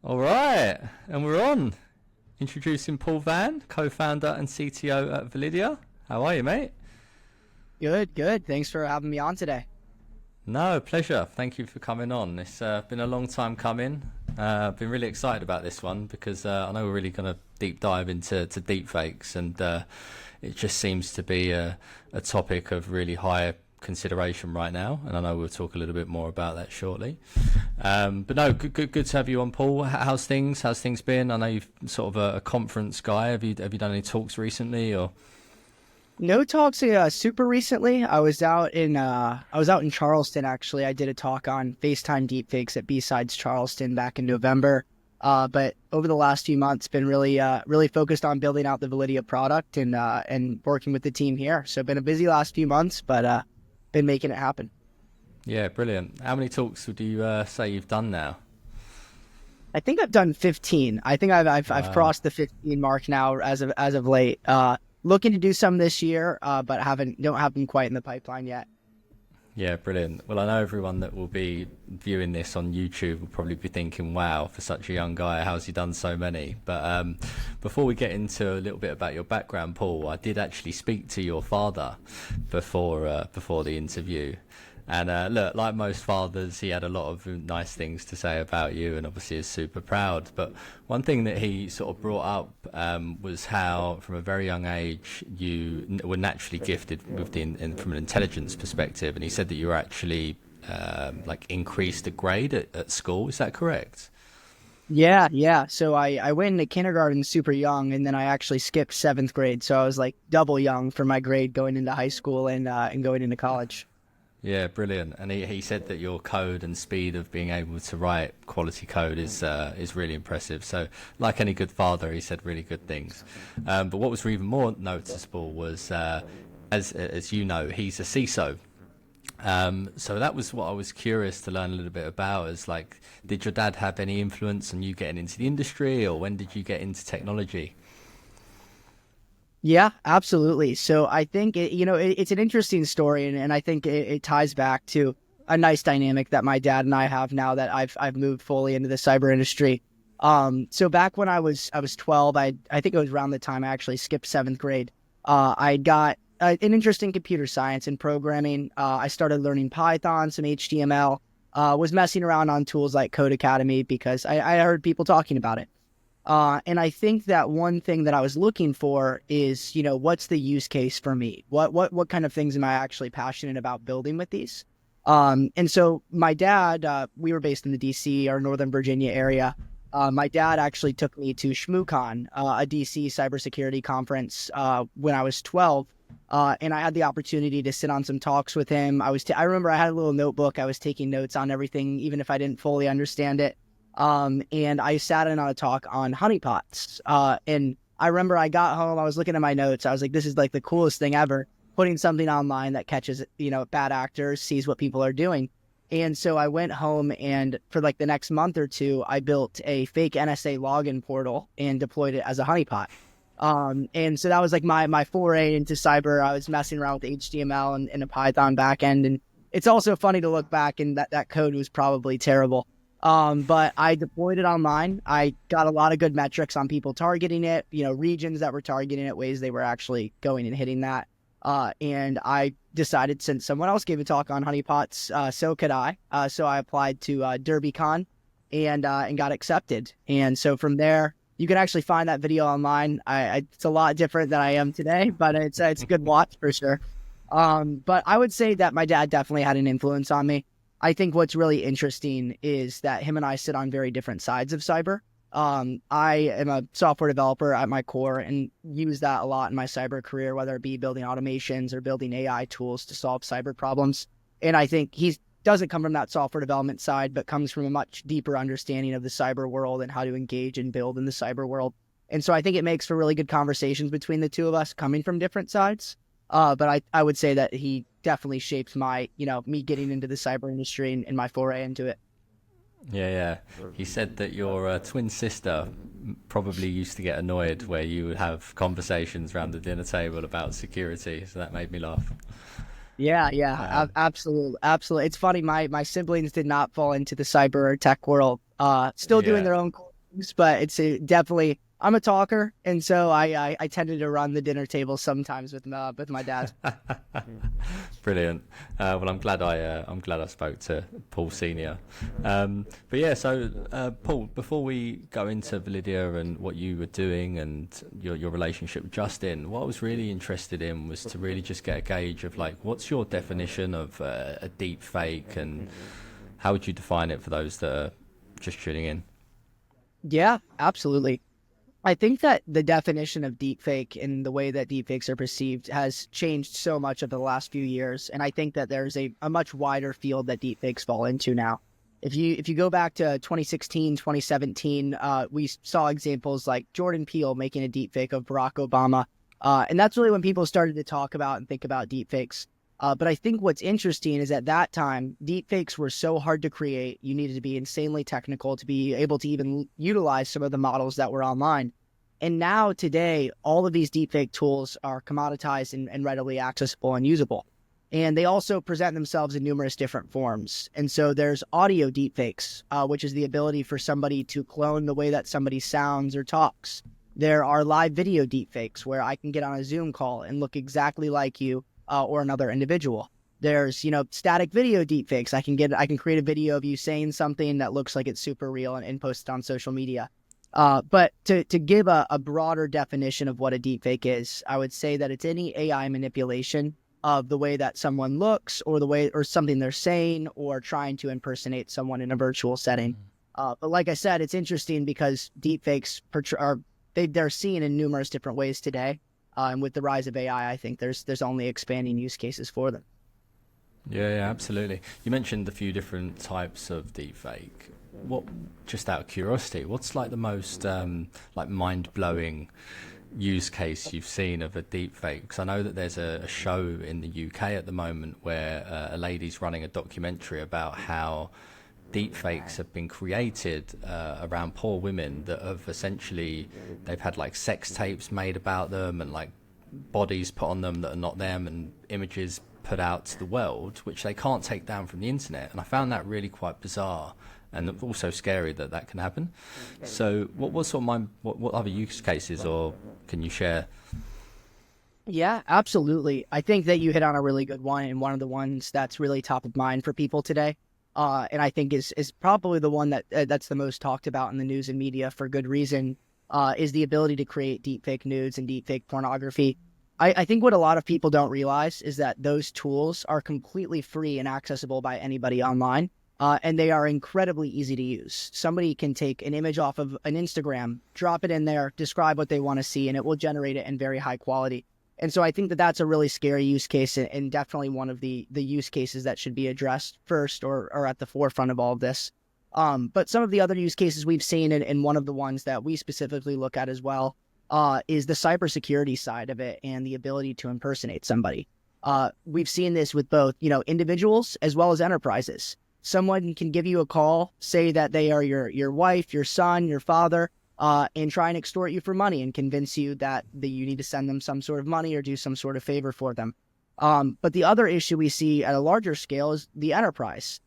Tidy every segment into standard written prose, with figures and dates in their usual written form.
All right, and we're on. Introducing Paul Vann, co-founder and CTO at Validia. How are you, mate? Good, good. Thanks for having me on today. No, pleasure. Thank you for coming on. It's been a long time coming. I've been really excited about this one because I know we're really going to deep dive into deepfakes, and it just seems to be a topic of really high consideration right now, and I know we'll talk a little bit more about that shortly. But no, good to have you on, Paul. How's things been? I know you've sort of a conference guy. Have you done any talks recently, or? No talks super recently. I was out in Charleston actually. I did a talk on FaceTime deepfakes at B-Sides Charleston back in November. But over the last few months, been really focused on building out the Validia product and working with the team here. So been a busy last few months, but been making it happen. Yeah, brilliant. How many talks would you say you've done now? I think I've done 15. I think I've Wow. crossed the 15 mark now as of late. Looking to do some this year, but don't have them quite in the pipeline yet. Yeah, brilliant. Well, I know everyone that will be viewing this on YouTube will probably be thinking, wow, for such a young guy, how's he done so many? But before we get into a little bit about your background, Paul, I did actually speak to your father before the interview. And look, like most fathers, he had a lot of nice things to say about you, and obviously is super proud. But one thing that he sort of brought up was how, from a very young age, you were naturally gifted with from an intelligence perspective. And he said that you were actually like increased a grade at school. Is that correct? Yeah, yeah. So I went into kindergarten super young, and then I actually skipped seventh grade. So I was like double young for my grade going into high school and going into college. Yeah, brilliant. And he said that your code and speed of being able to write quality code is really impressive. So, like any good father, he said really good things. But what was even more noticeable was, as you know, he's a CISO. So that was what I was curious to learn a little bit about. Is like, did your dad have any influence on you getting into the industry, or when did you get into technology? Yeah, absolutely. So I think it's an interesting story, and I think it ties back to a nice dynamic that my dad and I have now that I've moved fully into the cyber industry. So back when I was 12, I think it was around the time I actually skipped seventh grade. I got an interest in computer science and programming. I started learning Python, some HTML. Was messing around on tools like Code Academy because I heard people talking about it. And I think that one thing that I was looking for is, what's the use case for me? What kind of things am I actually passionate about building with these? And so my dad, we were based in the DC or Northern Virginia area. My dad actually took me to ShmooCon, a DC cybersecurity conference, when I was 12. And I had the opportunity to sit on some talks with him. I remember I had a little notebook. I was taking notes on everything, even if I didn't fully understand it. And I sat in on a talk on honeypots. And I remember I got home, I was looking at my notes. I was like, this is like the coolest thing ever. Putting something online that catches, bad actors, sees what people are doing. And so I went home, and for like the next month or two, I built a fake NSA login portal and deployed it as a honeypot. And so that was like my foray into cyber. I was messing around with HTML and a Python backend. And it's also funny to look back, and that code was probably terrible. But I deployed it online. I got a lot of good metrics on people targeting it, regions that were targeting it, ways they were actually going and hitting that. And I decided, since someone else gave a talk on honeypots, so could I. So I applied to DerbyCon and got accepted. And so from there, you can actually find that video online. It's a lot different than I am today, but it's a good watch for sure. But I would say that my dad definitely had an influence on me. I think what's really interesting is that him and I sit on very different sides of cyber. I am a software developer at my core and use that a lot in my cyber career, whether it be building automations or building AI tools to solve cyber problems. And I think he doesn't come from that software development side, but comes from a much deeper understanding of the cyber world and how to engage and build in the cyber world. And so I think it makes for really good conversations between the two of us coming from different sides. But I would say that he definitely shaped my, me getting into the cyber industry and my foray into it. Yeah, yeah. He said that your twin sister probably used to get annoyed where you would have conversations around the dinner table about security. So that made me laugh. Yeah, yeah, Um, absolutely, absolutely. It's funny. My siblings did not fall into the cyber or tech world. Still doing yeah. their own but it's definitely, I'm a talker, and so I tended to run the dinner table sometimes with my dad. Brilliant. Well, I'm glad I spoke to Paul Senior. But yeah, so Paul, before we go into Validia and what you were doing and your relationship with Justin, what I was really interested in was to really just get a gauge of like, what's your definition of a deep fake, and how would you define it for those that are just tuning in? Yeah, absolutely. I think that the definition of deepfake and the way that deepfakes are perceived has changed so much over the last few years. And I think that there's a much wider field that deepfakes fall into now. If you go back to 2016, 2017, we saw examples like Jordan Peele making a deepfake of Barack Obama. And that's really when people started to talk about and think about deepfakes. But I think what's interesting is at that time, deepfakes were so hard to create. You needed to be insanely technical to be able to even utilize some of the models that were online. And now today, all of these deepfake tools are commoditized and readily accessible and usable. And they also present themselves in numerous different forms. And so there's audio deepfakes, which is the ability for somebody to clone the way that somebody sounds or talks. There are live video deepfakes where I can get on a Zoom call and look exactly like you or another individual. There's, static video deepfakes. I can create a video of you saying something that looks like it's super real and post it on social media. But to give a broader definition of what a deepfake is, I would say that it's any AI manipulation of the way that someone looks or the way or something they're saying or trying to impersonate someone in a virtual setting. But like I said, it's interesting because deepfakes they're seen in numerous different ways today. And with the rise of AI, I think there's only expanding use cases for them. Yeah, absolutely. You mentioned a few different types of deepfake. What, just out of curiosity, what's like the most like mind-blowing use case you've seen of a deepfake? Because I know that there's a show in the UK at the moment where a lady's running a documentary about how deepfakes have been created around poor women that have essentially, they've had like sex tapes made about them and like bodies put on them that are not them and images put out to the world, which they can't take down from the internet. And I found that really quite bizarre and also scary that that can happen. So what sort of what other use cases or can you share? Yeah, absolutely. I think that you hit on a really good one and one of the ones that's really top of mind for people today. And I think is probably the one that's the most talked about in the news and media for good reason, is the ability to create deepfake nudes and deepfake pornography. I think what a lot of people don't realize is that those tools are completely free and accessible by anybody online, and they are incredibly easy to use. Somebody can take an image off of an Instagram, drop it in there, describe what they want to see, and it will generate it in very high quality. And so I think that that's a really scary use case and definitely one of the use cases that should be addressed first or at the forefront of all of this. But some of the other use cases we've seen, and one of the ones that we specifically look at as well, is the cybersecurity side of it and the ability to impersonate somebody. We've seen this with both, individuals as well as enterprises. Someone can give you a call, say that they are your wife, your son, your father, and try and extort you for money and convince you that you need to send them some sort of money or do some sort of favor for them. But the other issue we see at a larger scale is the enterprise.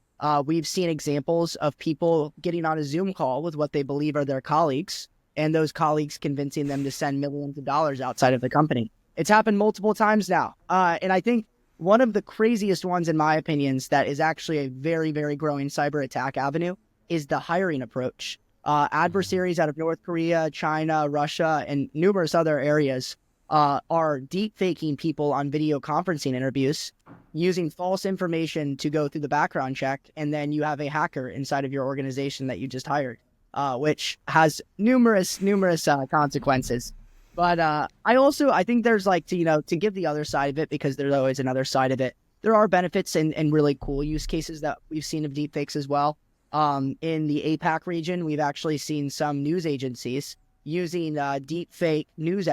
We've seen examples of people getting on a Zoom call with what they believe are their colleagues, and those colleagues convincing them to send millions of dollars outside of the company. It's happened multiple times now. And I think one of the craziest ones, in my opinions, that is actually a very, very growing cyber attack avenue is the hiring approach. Adversaries out of North Korea, China, Russia, and numerous other areas are deep faking people on video conferencing interviews using false information to go through the background check. And then you have a hacker inside of your organization that you just hired, which has numerous consequences. But I think there's to give the other side of it, because there's always another side of it. There are benefits and really cool use cases that we've seen of deepfakes as well. In the APAC region, we've actually seen some news agencies using deepfake news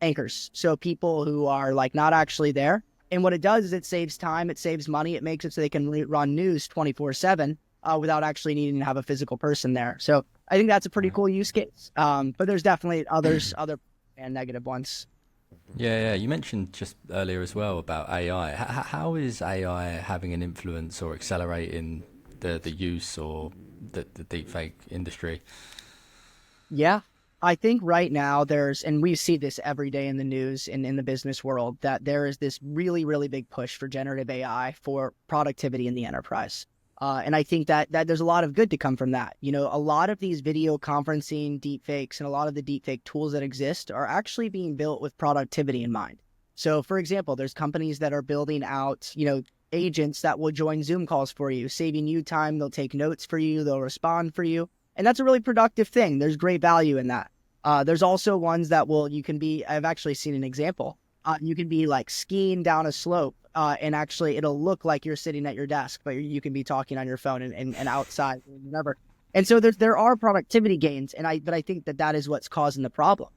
anchors. So people who are not actually there. And what it does is it saves time, it saves money, it makes it so they can run news 24/7 without actually needing to have a physical person there. So I think that's a pretty cool use case. But there's definitely other and negative ones. Yeah. You mentioned just earlier as well about AI. How is AI having an influence or accelerating the use or the deepfake industry? Yeah. I think right now and we see this every day in the news and in the business world, that there is this really, really big push for generative AI for productivity in the enterprise. And I think that there's a lot of good to come from that. You know, a lot of these video conferencing deepfakes and a lot of the deepfake tools that exist are actually being built with productivity in mind. So, for example, there's companies that are building out, agents that will join Zoom calls for you, saving you time. They'll take notes for you. They'll respond for you. And that's a really productive thing. There's great value in that. There's also ones that I've actually seen an example. You can be like skiing down a slope and actually it'll look like you're sitting at your desk, but you can be talking on your phone and outside and whatever. And so there are productivity gains. But I think that is what's causing the problem.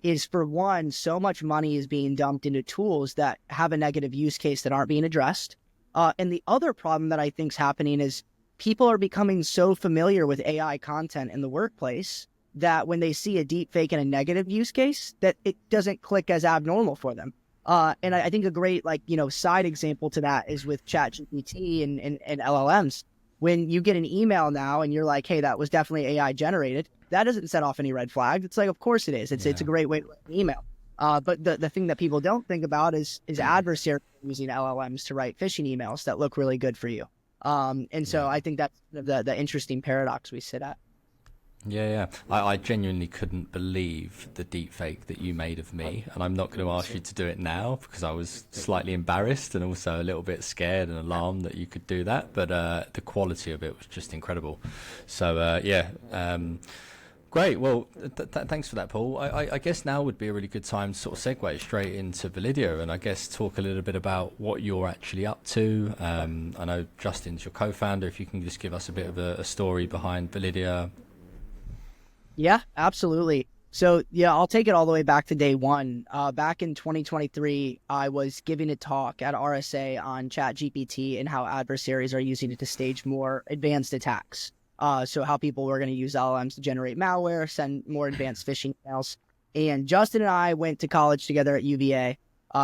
Is for one, so much money is being dumped into tools that have a negative use case that aren't being addressed. And the other problem that I think is happening is people are becoming so familiar with AI content in the workplace that when they see a deep fake in a negative use case, that it doesn't click as abnormal for them. And I think a great side example to that is with ChatGPT and LLMs. When you get an email now and you're like, hey, that was definitely AI generated, that doesn't set off any red flags. It's like, of course it is. It's a great way to write an email. But the thing that people don't think about is adversaries using LLMs to write phishing emails that look really good for you. And so I think that's the interesting paradox we sit at. Yeah. I genuinely couldn't believe the deepfake that you made of me, and I'm not going to ask you to do it now because I was slightly embarrassed and also a little bit scared and alarmed that you could do that. But the quality of it was just incredible. So great. Well, thanks for that, Paul. I guess now would be a really good time to sort of segue straight into Validia and I guess talk a little bit about what you're actually up to. I know Justin's your co-founder. If you can just give us a bit of a story behind Validia. Yeah, absolutely. So I'll take it all the way back to day one. Back in 2023, I was giving a talk at RSA on ChatGPT and how adversaries are using it to stage more advanced attacks. So how people were going to use LLMs to generate malware, send more advanced phishing emails. And Justin and I went to college together at UVA.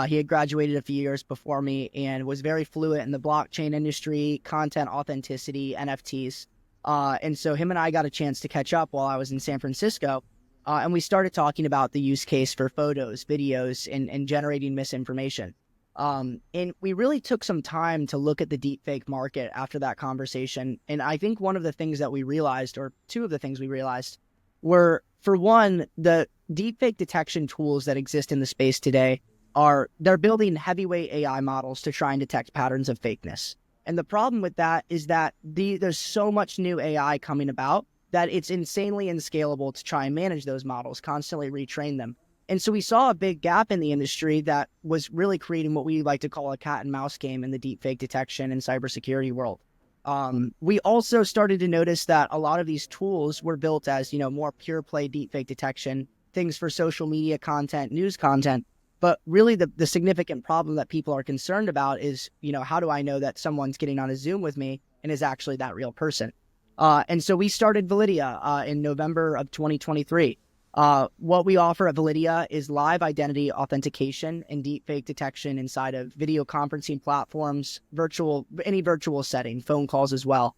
He had graduated a few years before me and was very fluent in the blockchain industry, content authenticity, NFTs. And so him and I got a chance to catch up while I was in San Francisco. And we started talking about the use case for photos, videos, and generating misinformation. And we really took some time to look at the deepfake market after that conversation. And I think one of the things that we realized, or two of the things we realized, were, for one, the deepfake detection tools that exist in the space today they're building heavyweight AI models to try and detect patterns of fakeness. And the problem with that is that there's so much new AI coming about that it's insanely unscalable to try and manage those models, constantly retrain them. And so we saw a big gap in the industry that was really creating what we like to call a cat and mouse game in the deepfake detection and cybersecurity world. We also started to notice that a lot of these tools were built as, more pure play deepfake detection, things for social media content, news content. But really the significant problem that people are concerned about is, how do I know that someone's getting on a Zoom with me and is actually that real person? And so we started Validia in November of 2023. What we offer at Validia is live identity authentication and deepfake detection inside of video conferencing platforms, any virtual setting, phone calls as well.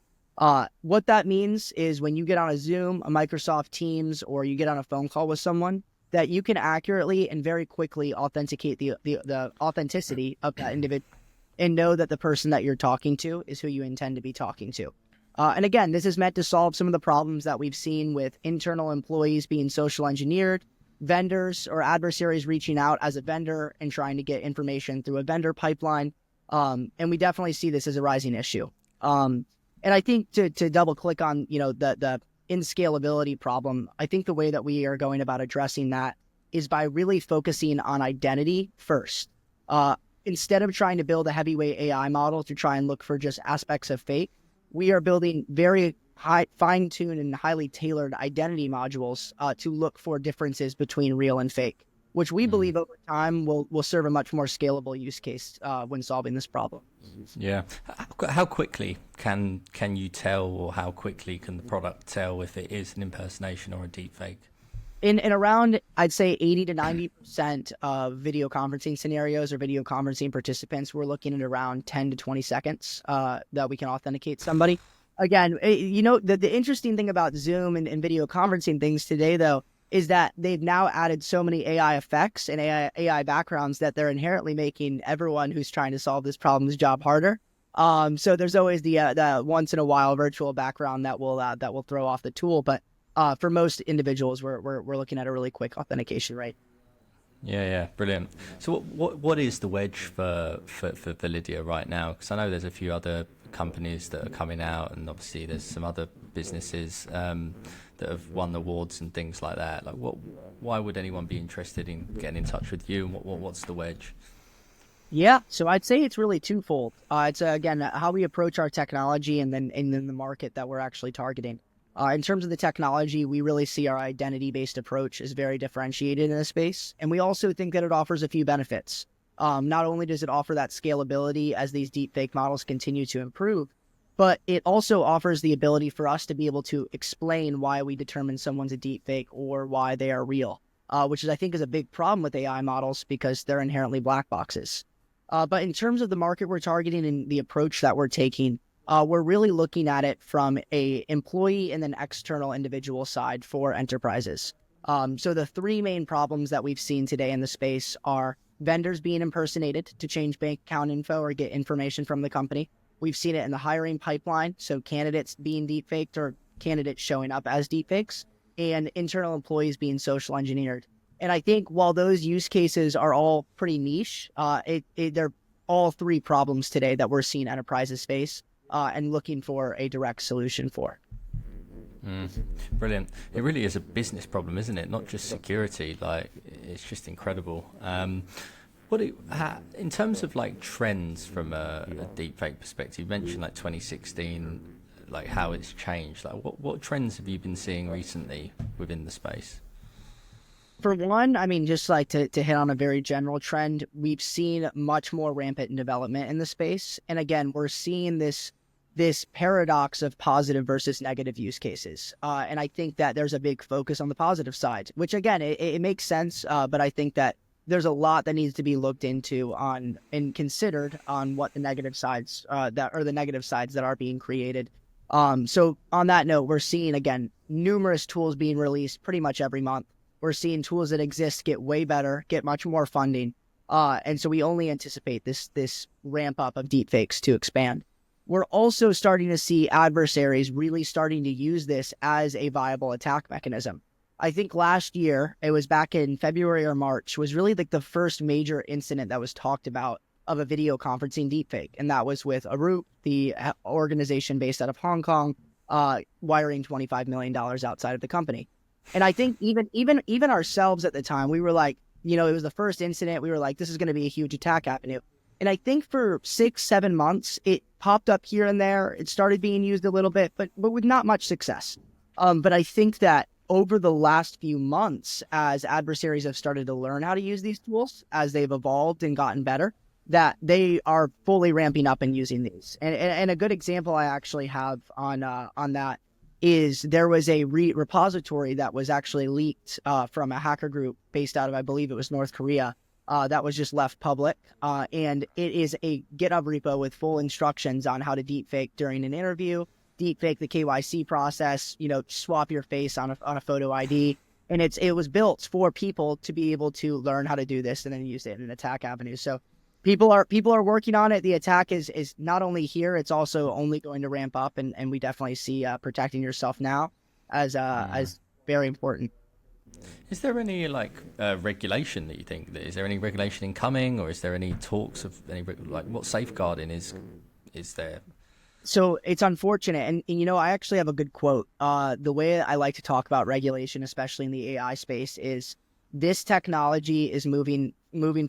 What that means is when you get on a Zoom, a Microsoft Teams, or you get on a phone call with someone, that you can accurately and very quickly authenticate the authenticity of that individual and know that the person that you're talking to is who you intend to be talking to. And again, this is meant to solve some of the problems that we've seen with internal employees being social engineered, vendors or adversaries reaching out as a vendor and trying to get information through a vendor pipeline. And we definitely see this as a rising issue. And I think to double click on, the inscalability problem, I think the way that we are going about addressing that is by really focusing on identity first. Instead of trying to build a heavyweight AI model to try and look for just aspects of fake, we are building very fine-tuned and highly tailored identity modules to look for differences between real and fake, which we believe over time will serve a much more scalable use case when solving this problem. Yeah. How quickly can you tell, or how quickly can the product tell if it is an impersonation or a deepfake? In around, I'd say 80 to 90% of video conferencing scenarios or video conferencing participants, we're looking at around 10 to 20 seconds that we can authenticate somebody. again, the interesting thing about Zoom and video conferencing things today, though, is that they've now added so many AI effects and AI backgrounds that they're inherently making everyone who's trying to solve this problem's job harder. So there's always the once in a while virtual background that will throw off the tool, but for most individuals, we're looking at a really quick authentication rate. Yeah, brilliant. So what is the wedge for Validia right now? Because I know there's a few other companies that are coming out, and obviously there's some other businesses that have won awards and things like that. Like, why would anyone be interested in getting in touch with you? And what's the wedge? Yeah, so I'd say it's really twofold. It's again how we approach our technology, and then the market that we're actually targeting. In terms of the technology, we really see our identity-based approach as very differentiated in this space, and we also think that it offers a few benefits. Not only does it offer that scalability as these deepfake models continue to improve, but it also offers the ability for us to be able to explain why we determine someone's a deepfake or why they are real, which I think is a big problem with AI models because they're inherently black boxes. But in terms of the market we're targeting and the approach that we're taking, we're really looking at it from a employee and then external individual side for enterprises. So the three main problems that we've seen today in the space are vendors being impersonated to change bank account info or get information from the company. We've seen it in the hiring pipeline, so candidates being deepfaked or candidates showing up as deepfakes, and internal employees being social engineered. And I think while those use cases are all pretty niche, they're all three problems today that we're seeing enterprises face and looking for a direct solution for. Brilliant. It really is a business problem, isn't it? Not just security. Like, it's just incredible. In terms of like trends from a deepfake perspective, you mentioned like 2016, like how it's changed. Like, what trends have you been seeing recently within the space? For one, I mean, just like to hit on a very general trend, we've seen much more rampant development in the space. And again, we're seeing this paradox of positive versus negative use cases. And I think that there's a big focus on the positive side, which again, it makes sense. But I think that there's a lot that needs to be looked into and considered on what the negative sides that are being created. So on that note, we're seeing, again, numerous tools being released pretty much every month. We're seeing tools that exist get way better, get much more funding. And so we only anticipate this ramp up of deepfakes to expand. We're also starting to see adversaries really starting to use this as a viable attack mechanism. I think last year, it was back in February or March, was really like the first major incident that was talked about of a video conferencing deepfake. And that was with Arup, the organization based out of Hong Kong, wiring $25 million outside of the company. And I think even ourselves at the time, we were like, it was the first incident. We were like, this is going to be a huge attack avenue. And I think for 6-7 months, it popped up here and there. It started being used a little bit, but with not much success. But I think that over the last few months, as adversaries have started to learn how to use these tools, as they've evolved and gotten better, that they are fully ramping up and using these. And a good example I actually have on that is there was a repository that was actually leaked from a hacker group based out of, I believe it was North Korea, that was just left public. And it is a GitHub repo with full instructions on how to deepfake during an interview, deepfake the KYC process, swap your face on a photo ID. And it was built for people to be able to learn how to do this and then use it in an attack avenue. So people are working on it. The attack is not only here, it's also only going to ramp up. And we definitely see protecting yourself now as very important. Is there any regulation that you think is there any regulation incoming, or is there any talks of any what safeguarding is there? So it's unfortunate. And I actually have a good quote. The way I like to talk about regulation, especially in the AI space, is this technology is moving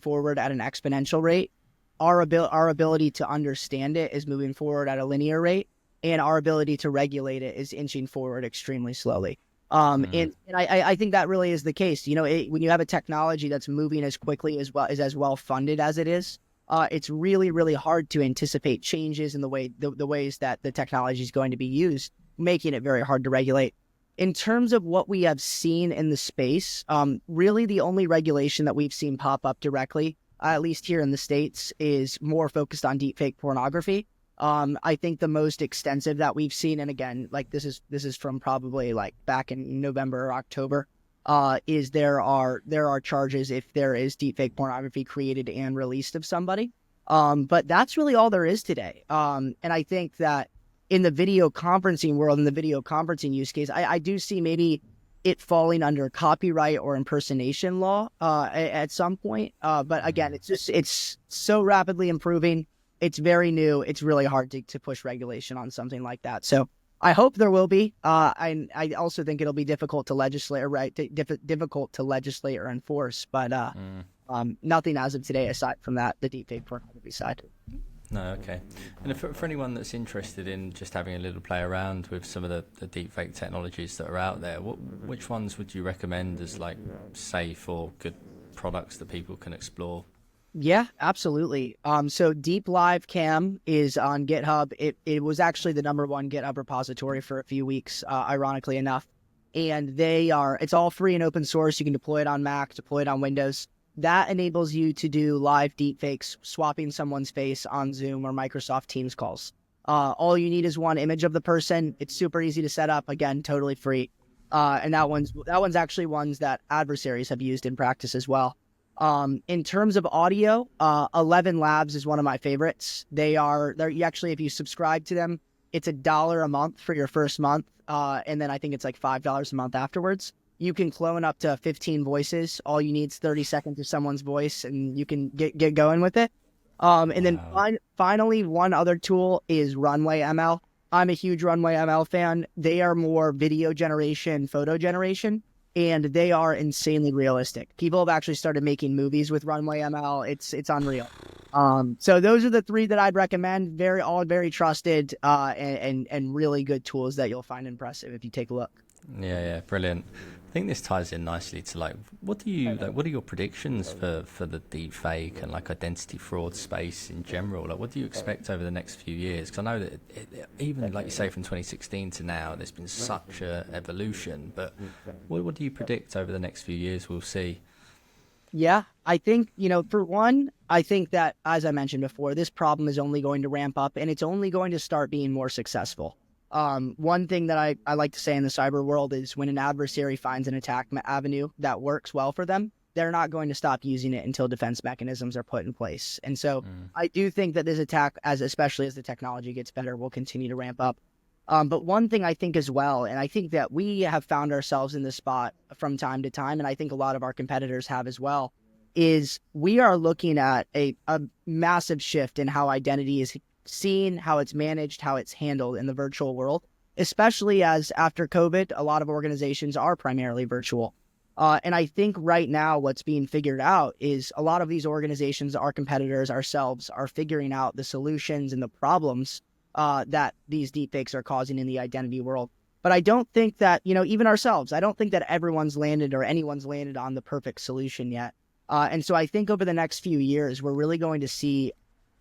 forward at an exponential rate. Our ability to understand it is moving forward at a linear rate, and our ability to regulate it is inching forward extremely slowly. And I think that really is the case. When you have a technology that's moving as quickly as well funded as it is, it's really, really hard to anticipate changes in the ways that the technology is going to be used, making it very hard to regulate. In terms of what we have seen in the space, really the only regulation that we've seen pop up directly, at least here in the States, is more focused on deepfake pornography. I think the most extensive that we've seen, and again, like this is from probably like back in November or October, is there are charges if there is deepfake pornography created and released of somebody. But that's really all there is today. And I think that in the video conferencing world, in the video conferencing use case, I do see maybe it falling under copyright or impersonation law at some point. But again, it's so rapidly improving. It's very new. It's really hard to push regulation on something like that. So I hope there will be. I also think it'll be difficult to legislate, difficult to legislate or enforce. But nothing as of today aside from that, the deepfake pornography side. No, okay. And for anyone that's interested in just having a little play around with some of the deepfake technologies that are out there, which ones would you recommend as like safe or good products that people can explore? Yeah, absolutely. So Deep Live Cam is on GitHub. It was actually the #1 GitHub repository for a few weeks, ironically enough. And it's all free and open source. You can deploy it on Mac, deploy it on Windows. That enables you to do live deepfakes, swapping someone's face on Zoom or Microsoft Teams calls. All you need is one image of the person. It's super easy to set up. Again, totally free. And that one's actually ones that adversaries have used in practice as well. In terms of audio, 11 Labs is one of my favorites. They're actually, if you subscribe to them, it's $1 a month for your first month. And then I think it's like $5 a month afterwards. You can clone up to 15 voices. All you need is 30 seconds of someone's voice and you can get going with it. And then finally, one other tool is Runway ML. I'm a huge Runway ML fan. They are more video generation, photo generation, and they are insanely realistic. People have actually started making movies with Runway ML. It's unreal. So those are the three that I'd recommend. All very trusted and really good tools that you'll find impressive if you take a look. Yeah, brilliant. I think this ties in nicely to what are your predictions for the deepfake and like identity fraud space in general? Like, what do you expect over the next few years? Because I know that even like you say from 2016 to now, there's been such a evolution. But what do you predict over the next few years we'll see? Yeah, I think, for one, I think that, as I mentioned before, this problem is only going to ramp up and it's only going to start being more successful. One thing that I like to say in the cyber world is when an adversary finds an attack avenue that works well for them, they're not going to stop using it until defense mechanisms are put in place. And so I do think that this attack, especially as the technology gets better, will continue to ramp up. But one thing I think as well, and I think that we have found ourselves in this spot from time to time, and I think a lot of our competitors have as well, is we are looking at a massive shift in how identity is seen, how it's managed, how it's handled in the virtual world, especially as after COVID, a lot of organizations are primarily virtual. And I think right now what's being figured out is a lot of these organizations, our competitors, ourselves, are figuring out the solutions and the problems that these deepfakes are causing in the identity world. But I don't think that, even ourselves, I don't think that everyone's landed or anyone's landed on the perfect solution yet. And so I think over the next few years, we're really going to see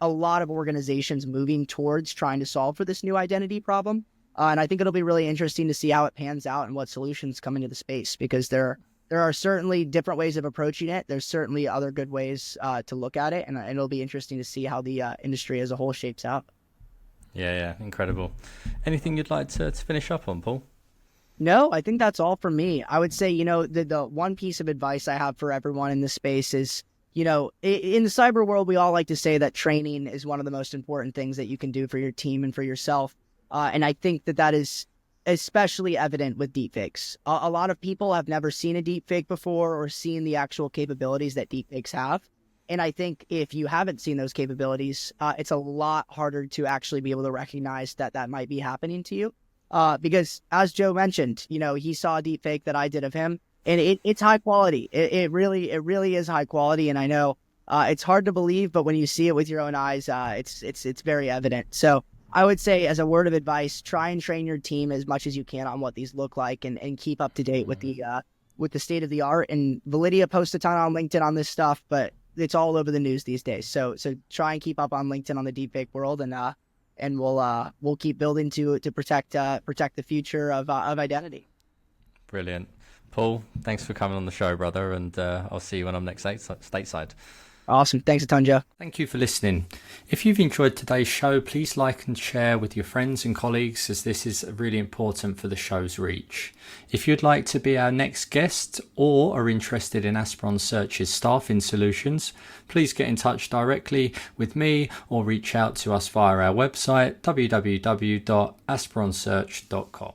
a lot of organizations moving towards trying to solve for this new identity problem. And I think it'll be really interesting to see how it pans out and what solutions come into the space, because there are certainly different ways of approaching it. There's certainly other good ways to look at it. And it'll be interesting to see how the industry as a whole shapes out. Yeah, incredible. Anything you'd like to finish up on, Paul? No, I think that's all for me. I would say, the one piece of advice I have for everyone in this space is, in the cyber world, we all like to say that training is one of the most important things that you can do for your team and for yourself. And I think that is especially evident with deepfakes. A lot of people have never seen a deepfake before or seen the actual capabilities that deepfakes have. And I think if you haven't seen those capabilities, it's a lot harder to actually be able to recognize that might be happening to you. Because as Joe mentioned, he saw a deepfake that I did of him. And it's high quality. It really is high quality. And I know it's hard to believe, but when you see it with your own eyes, it's very evident. So I would say, as a word of advice, try and train your team as much as you can on what these look like, and keep up to date with the state of the art. And Validia posts a ton on LinkedIn on this stuff, but it's all over the news these days. So try and keep up on LinkedIn on the deepfake world, and we'll keep building to protect the future of identity. Brilliant. Paul, thanks for coming on the show, brother, and I'll see you when I'm next stateside. Awesome. Thanks a ton, Joe. Thank you for listening. If you've enjoyed today's show, please like and share with your friends and colleagues, as this is really important for the show's reach. If you'd like to be our next guest or are interested in Aspiron Search's staffing solutions, please get in touch directly with me or reach out to us via our website www.aspironsearch.com.